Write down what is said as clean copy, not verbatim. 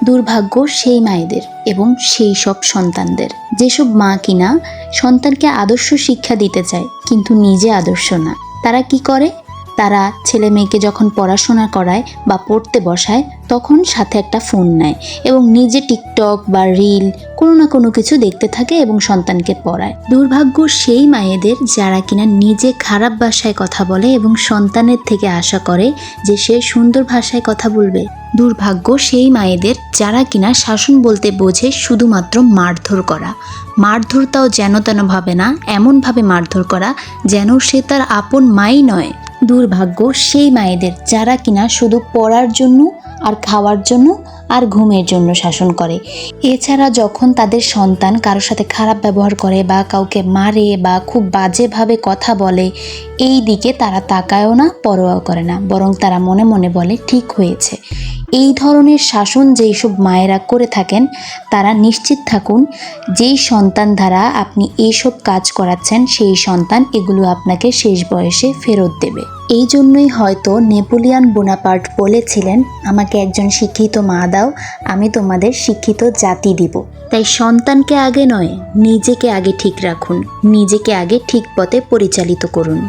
দুর্ভাগ্য সেই মায়েদের এবং সেই সব সন্তানদের, যেসব মা কিনা সন্তানকে আদর্শ শিক্ষা দিতে চায় কিন্তু নিজে আদর্শ না। তারা কি করে? তারা ছেলে মেয়েকে যখন পড়াশোনা করায় বা পড়তে বসায় তখন সাথে একটা ফোন নেয় এবং নিজে টিকটক বা রিল কোনো না কোনো কিছু দেখতে থাকে এবং সন্তানকে পড়ায়। দুর্ভাগ্য সেই মায়েদের যারা কিনা নিজে খারাপ ভাষায় কথা বলে এবং সন্তানের থেকে আশা করে যে সে সুন্দর ভাষায় কথা বলবে। দুর্ভাগ্য সেই মায়েদের যারা কিনা শাসন বলতে বোঝে শুধুমাত্র মারধর করা। মারধরটাও যেন তেন ভাবে না, এমনভাবে মারধর করা যেন সে তার আপন মাই নয়। দুর্ভাগ্য সেই মায়েদের যারা কিনা শুধু পড়ার জন্য আর খাওয়ার জন্য আর ঘুমের জন্য শাসন করে। এছাড়া যখন তাদের সন্তান কারোর সাথে খারাপ ব্যবহার করে বা কাউকে মারে বা খুব বাজেভাবে কথা বলে, এই দিকে তারা তাকায়ও না, পরোয়াও করে না, বরং তারা মনে মনে বলে ঠিক হয়েছে। এই ধরনের শাসন যেই সব মায়েরা করে থাকেন তারা নিশ্চিত থাকুন যেই সন্তান দ্বারা আপনি এইসব কাজ করাচ্ছেন সেই সন্তান এগুলো আপনাকে শেষ বয়সে ফেরত দেবে। এই জন্যই হয়তো নেপোলিয়ন বোনাপার্ট বলেছিলেন, আমাকে একজন শিক্ষিত মা দাও, আমি তোমাদের শিক্ষিত জাতি দিব। তাই সন্তানকে আগে নয়, নিজেকে আগে ঠিক রাখুন, নিজেকে আগে ঠিক পথে পরিচালিত করুন।